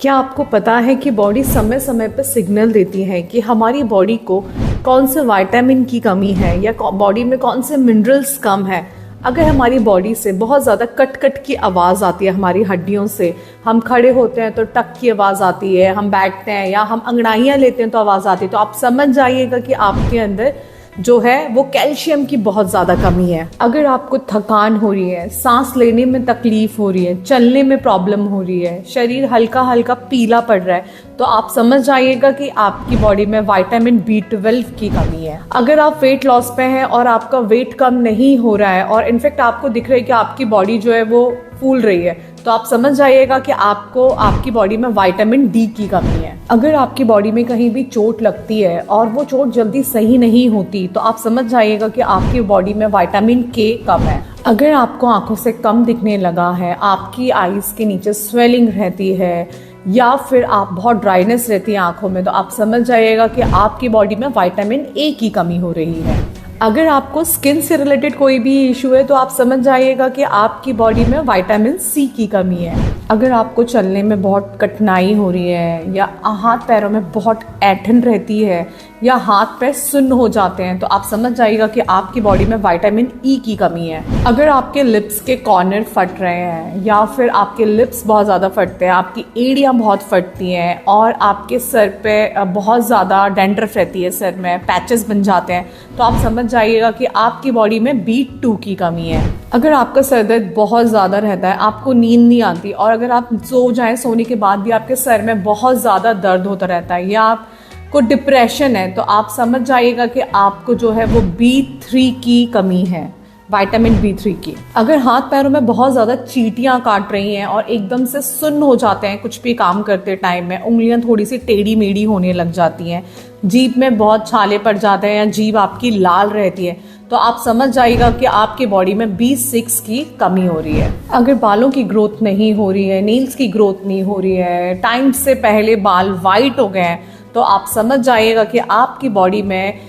क्या आपको पता है कि बॉडी समय समय पर सिग्नल देती है कि हमारी बॉडी को कौन से विटामिन की कमी है या बॉडी में कौन से मिनरल्स कम है। अगर हमारी बॉडी से बहुत ज़्यादा कट कट की आवाज़ आती है, हमारी हड्डियों से हम खड़े होते हैं तो टक की आवाज़ आती है, हम बैठते हैं या हम अंगड़ाइयाँ लेते हैं तो आवाज़ आती है, तो आप समझ जाइएगा कि आपके अंदर जो है वो कैल्शियम की बहुत ज़्यादा कमी है। अगर आपको थकान हो रही है, सांस लेने में तकलीफ हो रही है, चलने में प्रॉब्लम हो रही है, शरीर हल्का हल्का पीला पड़ रहा है, तो आप समझ जाइएगा कि आपकी बॉडी में विटामिन B12 की कमी है। अगर आप वेट लॉस पे हैं और आपका वेट कम नहीं हो रहा है और इनफेक्ट आपको दिख रहा है कि आपकी बॉडी जो है वो फूल रही है, तो आप समझ जाइएगा कि आपको आपकी बॉडी में विटामिन D की कमी है। अगर आपकी बॉडी में कहीं भी चोट लगती है और वो चोट जल्दी सही नहीं होती, तो आप समझ जाइएगा कि आपकी बॉडी में विटामिन K कम है। अगर आपको आंखों से कम दिखने लगा है, आपकी आईज के नीचे स्वेलिंग रहती है या फिर आप बहुत ड्राइनेस रहती है आंखों में, तो आप समझ जाइएगा कि आपकी बॉडी में विटामिन A की कमी हो रही है। अगर आपको स्किन से रिलेटेड कोई भी इशू है, तो आप समझ जाइएगा कि आपकी बॉडी में विटामिन C की कमी है। अगर आपको चलने में बहुत कठिनाई हो रही है या हाथ पैरों में बहुत ऐंठन रहती है या हाथ पैर सुन्न हो जाते हैं, तो आप समझ जाइएगा कि आपकी बॉडी में विटामिन E की कमी है। अगर आपके लिप्स के कॉर्नर फट रहे हैं या फिर आपके लिप्स बहुत ज़्यादा फटते हैं, आपकी एड़ियाँ बहुत फटती हैं और आपके सर पे बहुत ज़्यादा डैंड्रफ रहती है, सर में पैचेस बन जाते हैं, तो आप समझ जाइएगा कि आपकी बॉडी में B2 की कमी है। अगर आपका सर दर्द बहुत ज़्यादा रहता है, आपको नींद नहीं आती और अगर आप सो जाएं, सोने के बाद भी आपके सर में बहुत ज़्यादा दर्द होता रहता है या आपको डिप्रेशन है, तो आप समझ जाइएगा कि आपको जो है वो B3 की कमी है, विटामिन B3 की। अगर हाथ पैरों में बहुत ज़्यादा चींटियाँ काट रही हैं और एकदम से सुन्न हो जाते हैं कुछ भी काम करते टाइम में, उंगलियां थोड़ी सी टेढ़ी मेढ़ी होने लग जाती हैं, जीभ में बहुत छाले पड़ जाते हैं या जीभ आपकी लाल रहती है, तो आप समझ जाइएगा कि आपकी बॉडी में B6 की कमी हो रही है। अगर बालों की ग्रोथ नहीं हो रही है, नेल्स की ग्रोथ नहीं हो रही है, टाइम से पहले बाल वाइट हो गए हैं, तो आप समझ जाइएगा कि आपकी बॉडी में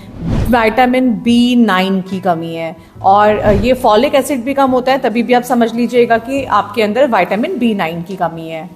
विटामिन B9 की कमी है। और ये फॉलिक एसिड भी कम होता है, तभी भी आप समझ लीजिएगा कि आपके अंदर विटामिन B9 की कमी है।